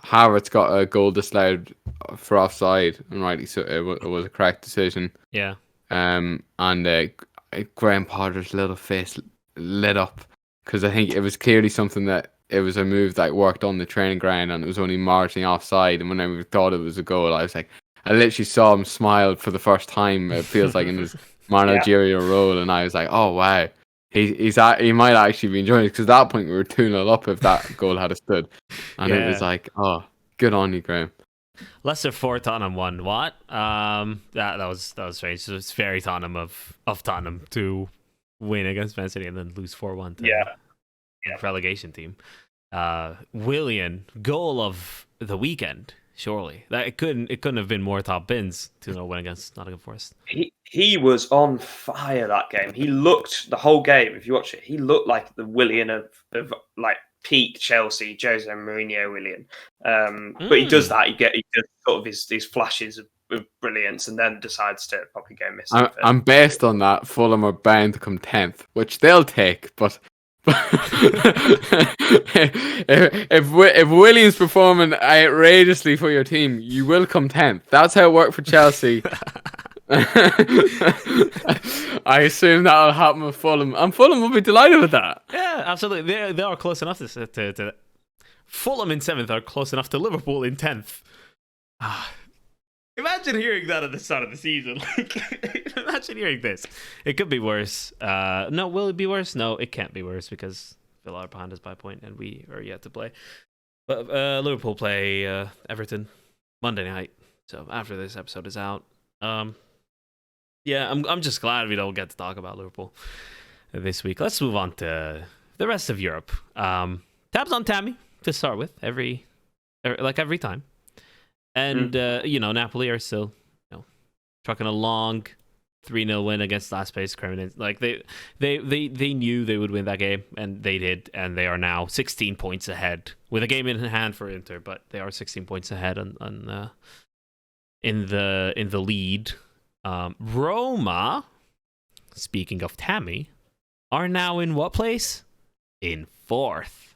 Havertz got a goal disallowed for offside, and rightly so. It was a correct decision. Yeah. And Graham Potter's little face lit up because I think it was clearly something that it was a move that worked on the training ground, and it was only marginally offside. And when I thought it was a goal, I was like, I literally saw him smile for the first time. It feels like in his managerial role, and I was like, oh wow. He might actually be enjoying it, because at that point we were 2-0 up if that goal had stood, and it was like, oh, good on you, Graham. Leicester 4, Tottenham 1. What? That was strange. It's very Tottenham of Tottenham to win against Man City and then lose 4-1 to relegation team. Willian, goal of the weekend. Surely that it couldn't have been more top bins to win against Nottingham Forest. He was on fire that game. He looked the whole game. If you watch it, he looked like the Willian of like peak Chelsea, Jose Mourinho Willian. But he does that. He does sort of these flashes of brilliance, and then decides to probably go missing. And based on that, Fulham are bound to come 10th, which they'll take. But if William's performing outrageously for your team, you will come 10th. That's how it worked for Chelsea. I assume that'll happen with Fulham, and Fulham will be delighted with that. Yeah, absolutely. They are close enough to Fulham in 7th are close enough to Liverpool in 10th. Imagine hearing that at the start of the season. Imagine hearing this. It could be worse. No, will it be worse? No, it can't be worse, because Villa are behind us by a point and we are yet to play. But Liverpool play Everton Monday night. So after this episode is out, yeah, I'm just glad we don't get to talk about Liverpool this week. Let's move on to the rest of Europe. Tabs on Tammy to start with every time. And Napoli are still trucking along, 3-0 win against last place Cremonese. Like they knew they would win that game, and they did, and they are now 16 points ahead with a game in hand for Inter, but they are 16 points ahead on in the lead. Roma, speaking of Tammy, are now in what place? In 4th.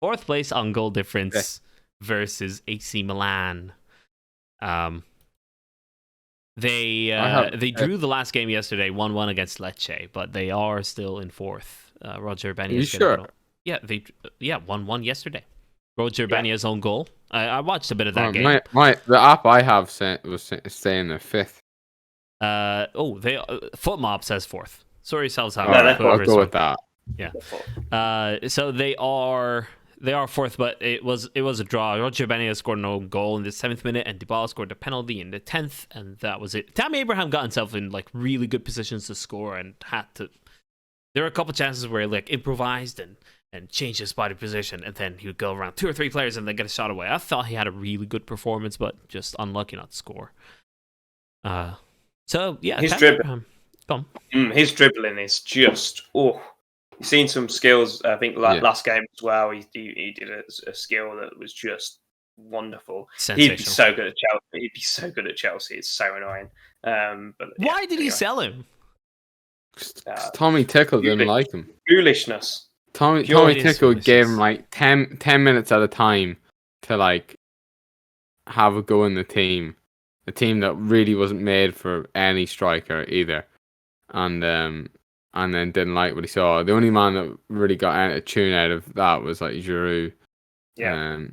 4th place on goal difference. Versus AC Milan. They drew the last game yesterday 1-1 against Lecce, but they are still in 4th. Roger Bania's. Are you sure? Yeah, 1-1 yesterday. Roger Bania's own goal. I watched a bit of that game. The app I have was saying they're 5th. FootMob says 4th. Sorry, Self-Sabotaged. I'll go with that. Yeah. So they are 4th, but it was a draw. Roger Bania scored an own goal in the 7th minute, and Dybala scored a penalty in the 10th, and that was it. Tammy Abraham got himself in like really good positions to score, and had to. There were a couple chances where he like improvised and changed his body position, and then he would go around 2 or 3 players and then get a shot away. I thought he had a really good performance, but just unlucky not to score. So yeah, his dribbling is just You've seen some skills. I think last game as well. He did a skill that was just wonderful. He'd be so good at Chelsea. It's so annoying. But why did he sell him? Tommy Tickle didn't like him. Foolishness. Tommy Tickle gave him like 10 minutes at a time to like have a go in the team. A team that really wasn't made for any striker either, and then didn't like what he saw. The only man that really got a tune out of that was like Giroud. Yeah.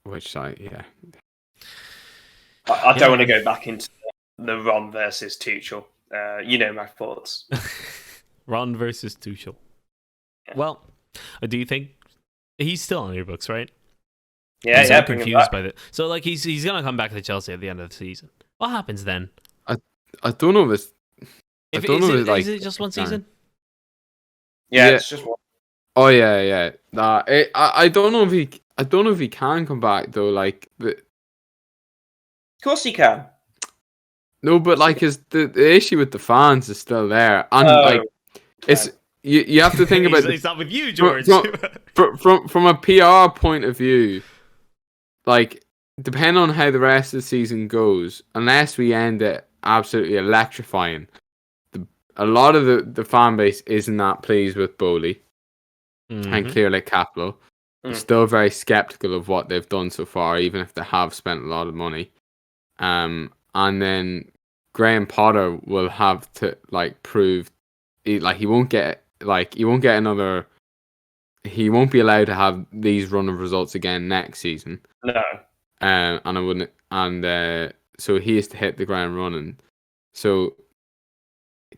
Which I don't want to go back into the Ron versus Tuchel. You know my thoughts. Ron versus Tuchel. Yeah. Well, do you think he's still on your books, right? Yeah, I'm confused by that. So like he's gonna come back to Chelsea at the end of the season. What happens then? I don't know if it's. Is it just one season? Yeah, it's just one. Oh yeah. I don't know if he can come back though. Like, of course he can. No, but like, the issue with the fans is still there, and it's you have to think about. It's not with you, George. From a PR point of view, like, depending on how the rest of the season goes, unless we end it absolutely electrifying, a lot of the fan base isn't that pleased with Bowley and clearly Capital. They're still very skeptical of what they've done so far, even if they have spent a lot of money. And then Graham Potter will have to prove, he won't get another. He won't be allowed to have these run of results again next season. No. And I wouldn't. And so he has to hit the ground running. So,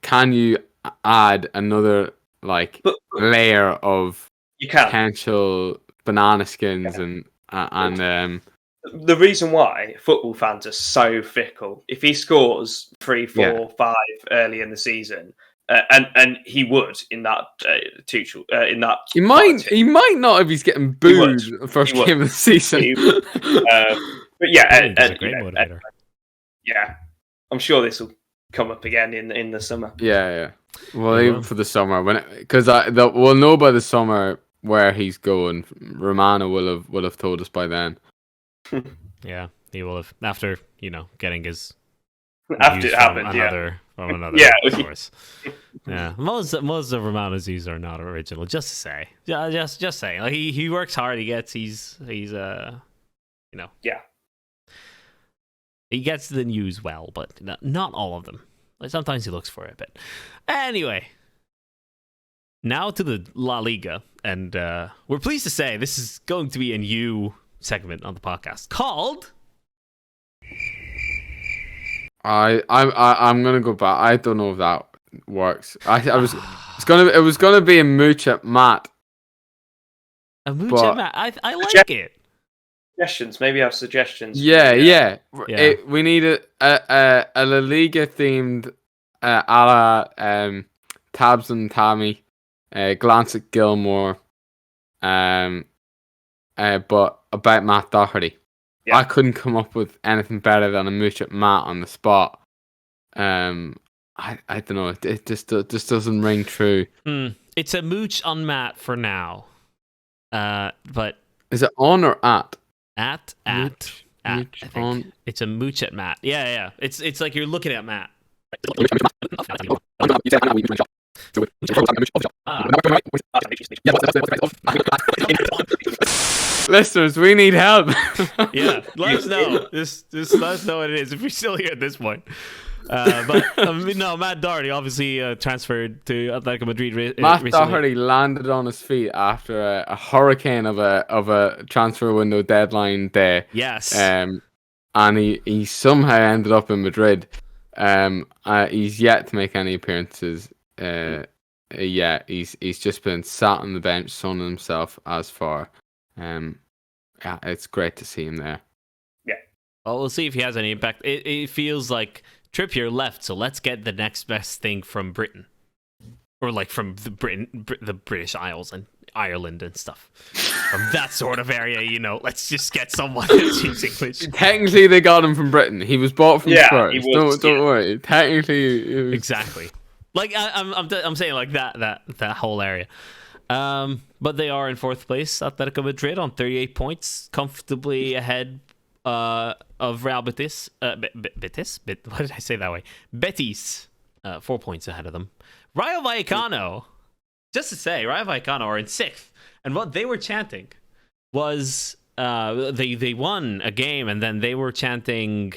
can you add another layer of potential banana skins and the reason why football fans are so fickle, if he scores 3, 4, 5 early in the season, and he would in that in that he might not if he's getting booed the first game of the season. But yeah, a great motivator. Yeah, I'm sure this will come up again in the summer. Yeah. Well, even for the summer, because we'll know by the summer where he's going. Romano will have told us by then. Yeah, he will have after getting his after it happened. From another source. Yeah, most of Romano's views are not original. Just to say, just saying. Like he works hard. He gets he gets the news well, but not all of them. Like sometimes he looks for it a bit. Anyway, now to the La Liga, and we're pleased to say this is going to be a new segment on the podcast called. I'm gonna go back. I don't know if that works. It was gonna be a mooch at Matt. A mooch at Matt. I like it. Suggestions. Maybe I have suggestions. Yeah. We need a La Liga themed a la Tabs and Tammy, Glance at Gilmore, but about Matt Doherty. Yeah. I couldn't come up with anything better than a mooch at Matt on the spot. I don't know. It just doesn't ring true. It's a mooch on Matt for now. But is it on or at? At. Mooch I think. On. It's a mooch at Matt. Yeah. It's like you're looking at Matt. Listeners, we need help. Yeah, let us know. Just let us know what it is if you're still here at this point. But no, Matt Doherty obviously transferred to Atletico Madrid. Matt recently. Doherty landed on his feet after a hurricane of a transfer window deadline day. Yes, and he somehow ended up in Madrid. He's yet to make any appearances. He's just been sat on the bench, sunning himself as far. It's great to see him there. Yeah. Well, we'll see if he has any impact. It feels like Trippier left, so let's get the next best thing from Britain, or like from the British Isles and Ireland and stuff. From that sort of area, let's just get someone that speaks English. Technically, they got him from Britain. He was bought from Spurs. Don't worry. Technically, exactly. Like I'm saying, like that whole area. But they are in fourth place, Atletico Madrid, on 38 points, comfortably ahead of Real Betis. Betis? What did I say that way? Betis, 4 points ahead of them. Rayo Vallecano, just to say, Rayo Vallecano are in sixth, and what they were chanting was they won a game, and then they were chanting.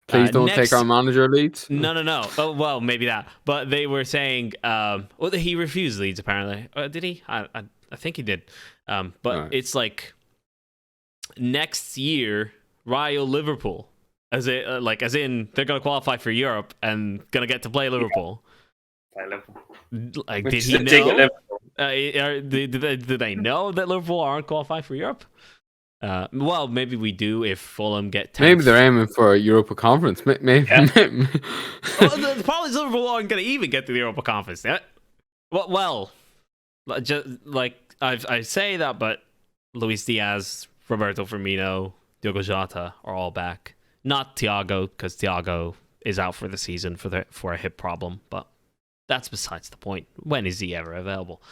Please don't take our manager Leeds. No. Oh, well, maybe that. But they were saying, he refused Leeds apparently. Did he? I think he did. But right. It's like next year, Rayo Liverpool, as in they're gonna qualify for Europe and gonna get to play Liverpool. Like, did he know? Did they know that Liverpool aren't qualified for Europe? Well, maybe we do if Fulham get 10th. Maybe they're aiming for a Europa Conference. Maybe. Yeah. The problem is Liverpool aren't going to even get to the Europa Conference. Yeah? Well, just like I say that, but Luis Diaz, Roberto Firmino, Diogo Jota are all back. Not Thiago, because Thiago is out for the season for a hip problem, but that's besides the point. When is he ever available?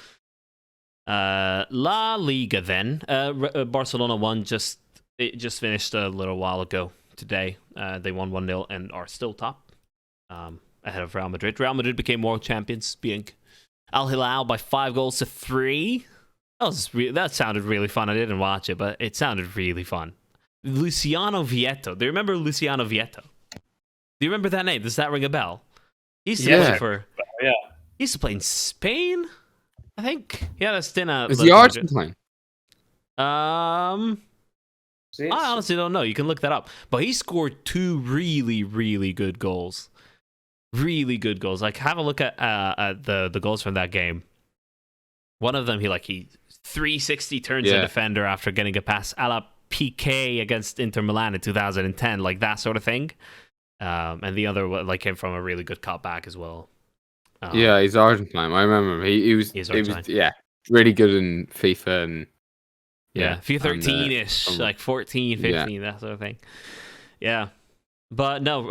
La Liga then. Barcelona won it just finished a little while ago today. They won 1-0 and are still top, ahead of Real Madrid. Real Madrid became world champions, beating Al Hilal by 5-3. That sounded really fun. I didn't watch it, but it sounded really fun. Luciano Vieto. Do you remember Luciano Vieto? Do you remember that name? Does that ring a bell? He used to play he used to play in Spain, I think. Yeah, that's Stina. Is he Argentine? I honestly don't know. You can look that up. But he scored 2 really, really good goals. Really good goals. Like, have a look at the goals from that game. One of them, he 360 turns a defender after getting a pass a la PK against Inter Milan in 2010, like that sort of thing. And the other came from a really good cutback as well. He's Argentine. I remember him. He was really good in FIFA and FIFA 13-ish, like 14, 15, that sort of thing. Yeah. But no,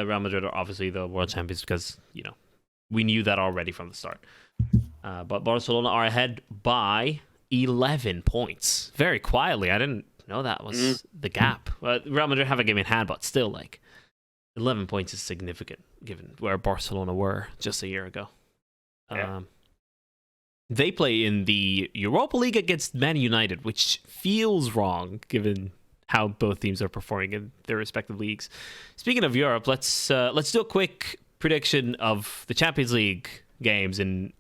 Real Madrid are obviously the world champions because, we knew that already from the start. But Barcelona are ahead by 11 points. Very quietly. I didn't know that was the gap. Real Madrid have a game in hand, but still, 11 points is significant given where Barcelona were just a year ago. They play in the Europa League against Man United, which feels wrong given how both teams are performing in their respective leagues. Speaking of Europe, let's do a quick prediction of the Champions League games in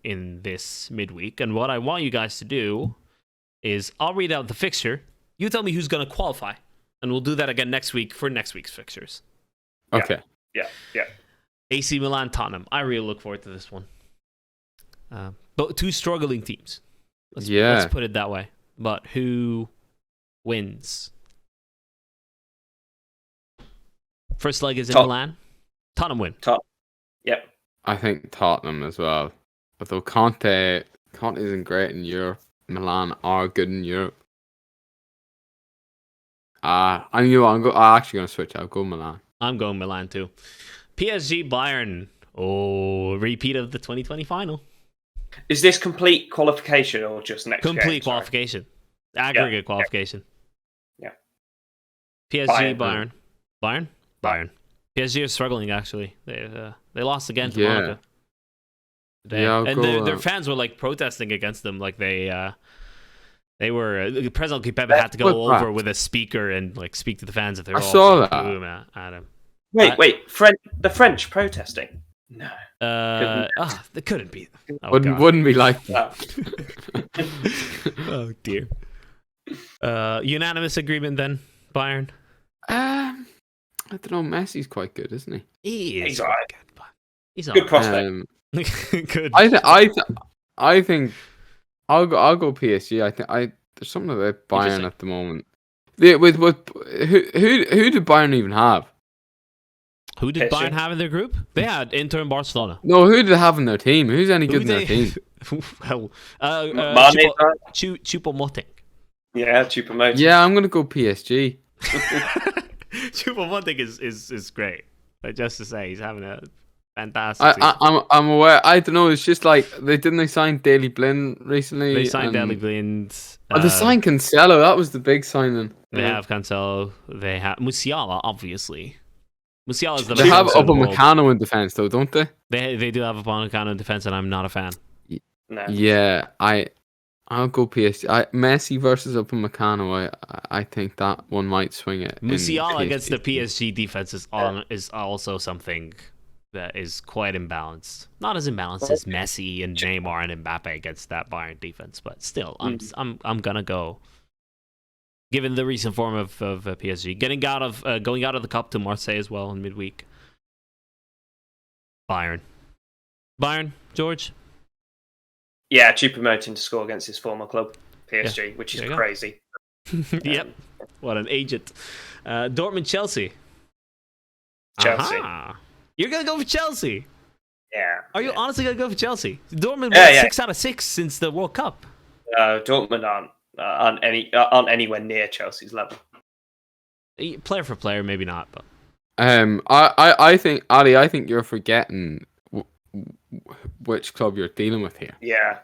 this midweek. And what I want you guys to do is I'll read out the fixture. You tell me who's going to qualify, and we'll do that again next week for next week's fixtures. Okay. Yeah. AC Milan, Tottenham. I really look forward to this one. But 2 struggling teams. Let's put it that way. But who wins? First leg is in Milan. Tottenham win. Yep. I think Tottenham as well. Although Conte isn't great in Europe. Milan are good in Europe. I'm actually going to switch. I'll go Milan. I'm going Milan too. PSG Bayern. Oh, repeat of the 2020 final. Is this complete qualification or just next game? Complete qualification. Aggregate qualification. Yeah. PSG Bayern. Bayern. PSG is struggling actually. They lost again to Monaco. Their fans were protesting against them. They were President Kipepe had to go over with a speaker and speak to the fans if they were all that. At him. Wait, the French protesting? No. They couldn't be. Wouldn't be like that. Oh dear. Unanimous agreement then, Bayern. I don't know. Messi's quite good, isn't he? He's alright. Good, but he's good prospect. Good. I think I'll go PSG. I think there's something about Bayern at the moment. Yeah, who did Bayern even have? Who did Bayern have in their group? They had Inter and Barcelona. No, who did they have in their team? Who's any good in their team? Well, Choupo-Moting. Yeah, Choupo-Moting. Yeah, I'm gonna go PSG. Choupo-Moting is great. But just to say, he's having a fantastic season. I'm aware. I don't know. It's just they sign Daley Blind recently. They signed Daley Blind. They signed Cancelo. That was the big signing. They have Cancelo. They have Musiala, obviously. Musiala is the. They have Upamecano in defense, though, don't they? They do have Upamecano in defense, and I'm not a fan. No. Yeah, I'll go PSG. Messi versus Upamecano. I think that one might swing it. Musiala against the PSG defense is also something that is quite imbalanced. Not as imbalanced as Messi and Neymar and Mbappe against that Bayern defense, but still, I'm gonna go. Given the recent form of PSG, going out of the cup to Marseille as well in midweek. Bayern, George. Yeah, Choupo-Moting to score against his former club, PSG, which is crazy. Yep, what an agent. Dortmund, Chelsea. You're gonna go for Chelsea. Yeah. Are you honestly gonna go for Chelsea? Dortmund won 6 out of 6 since the World Cup. Dortmund aren't anywhere near Chelsea's level. Player for player, maybe not, but I think Ali, I think you're forgetting which club you're dealing with here. Yeah.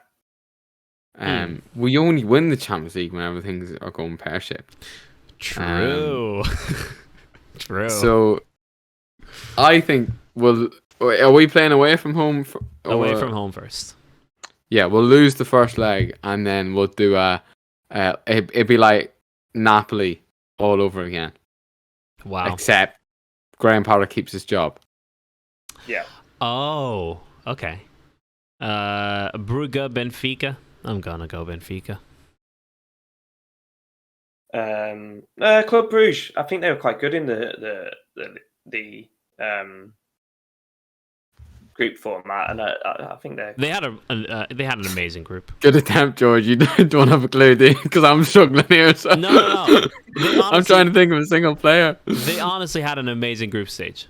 We only win the Champions League whenever things are going pear-shaped. True. True. So, I think are we playing away from home? Away from home first. Yeah, we'll lose the first leg, and then we'll do it'd be like Napoli all over again. Wow. Except Graham Potter keeps his job. Yeah. Oh, okay. Brugge, Benfica. I'm gonna go Benfica. Club Brugge. I think they were quite good in the group format, and I think they had an amazing group. Good attempt, George. You don't have a clue, do you? Because I'm struggling here. So. No. I'm trying to think of a single player. They honestly had an amazing group stage.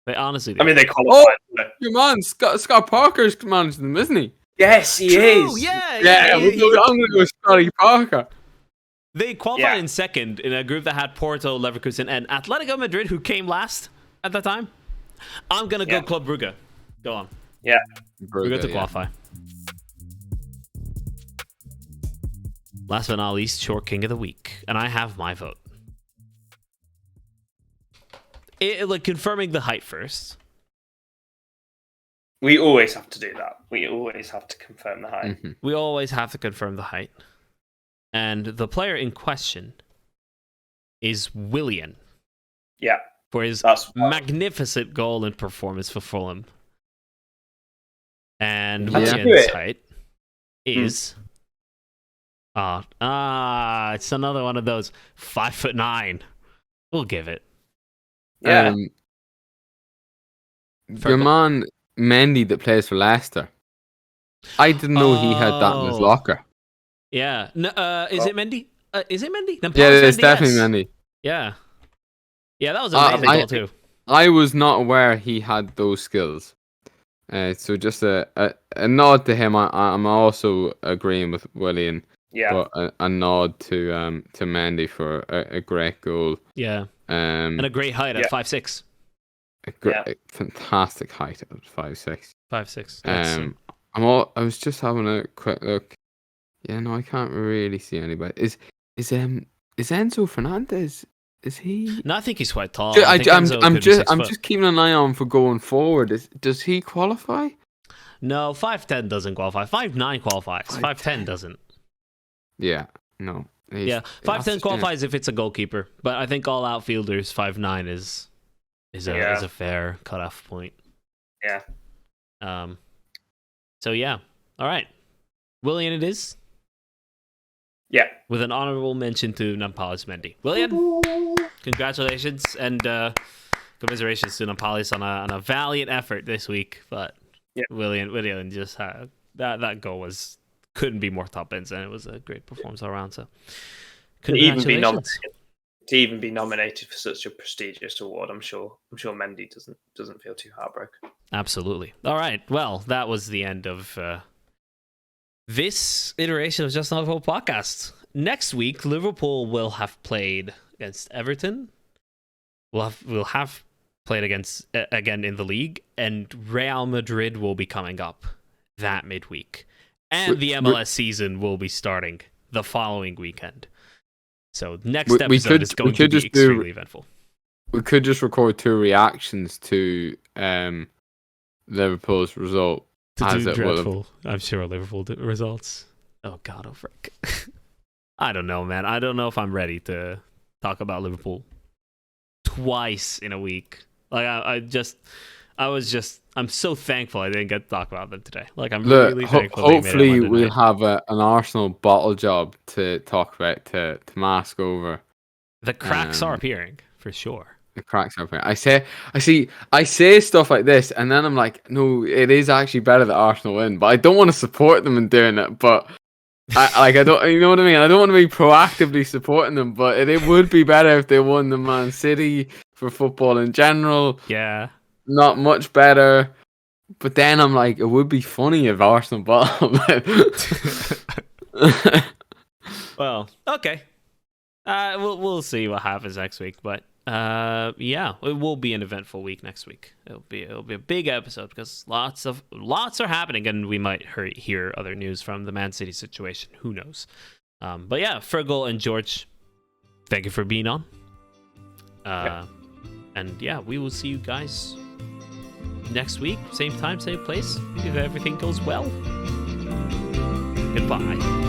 They honestly did. I mean, they qualified. Your man, Scott Parker's managing them, isn't he? Yes, he is. Yeah. I'm going to go with Scotty Parker. They qualified in second in a group that had Porto, Leverkusen, and Atletico Madrid, who came last at that time. I'm going to go Club Brugge. Go on. Yeah. Brugge to qualify. Last but not least, Short King of the Week. And I have my vote. Confirming the height first. We always have to do that. We always have to confirm the height. Mm-hmm. We always have to confirm the height. And the player in question is Willian. Yeah. For his magnificent goal and performance for Fulham. And Willian's height is... it's another one of those 5'9". We'll give it. Yeah. Your man Mendy that plays for Leicester. I didn't know he had that in his locker. Yeah. No, is it Mendy? Is it Mendy? Yeah, it's definitely Mendy. Yeah. Yeah, that was an amazing goal too. I was not aware he had those skills. So just a nod to him. I'm also agreeing with Willian. Yeah. But a nod to Mendy for a great goal. Yeah. And a great height at 5'6". A fantastic height at 5'6". 5'6". I was just having a quick look. Yeah, no, I can't really see anybody. Is Enzo Fernandez? Is he? No, I think he's quite tall. I'm just keeping an eye on for going forward. Does he qualify? No, 5'10" doesn't qualify. 5'9" qualifies. 5'10" doesn't. Yeah, no. 5'10" qualifies if it's a goalkeeper, but I think all outfielders 5'9" is a fair cutoff point. Yeah. So yeah, all right. Willian it is. Yeah. With an honorable mention to Nampalis Mendy. Willian, congratulations and commiserations to Nampalis on a valiant effort this week. But Willian just had that goal couldn't be more top ends, and it was a great performance all around. So congratulations. To even be nominated for such a prestigious award, I'm sure Mendy doesn't feel too heartbroken. Absolutely. All right. Well, that was the end of this iteration of Just Another Football Podcast. Next week, Liverpool will have played against Everton. We'll have played against again in the league, and Real Madrid will be coming up that midweek, and the MLS season will be starting the following weekend. So next episode is going to be extremely eventful. We could just record 2 reactions to Liverpool's result. Dreadful. I'm sure Liverpool results. Oh God, oh frick. I don't know, man. I don't know if I'm ready to talk about Liverpool twice in a week. Like I'm so thankful I didn't get to talk about them today. Like I'm really thankful. Hopefully we'll have an Arsenal bottle job to talk about to mask over. The cracks are appearing for sure. The cracks are appearing. I say stuff like this, and then I'm like, no, it is actually better that Arsenal win, but I don't want to support them in doing it. But I don't, you know what I mean? I don't want to be proactively supporting them, but it would be better if they won the Man City for football in general. Yeah. Not much better. But then I'm like, it would be funny if Arsenal bottled Well, okay. We'll see what happens next week. But Yeah, it will be an eventful week next week. It'll be a big episode because lots are happening, and we might hear other news from the Man City situation. Who knows? But yeah, Fergal and George, thank you for being on. And yeah, we will see you guys next week, same time, same place, if everything goes well. Goodbye.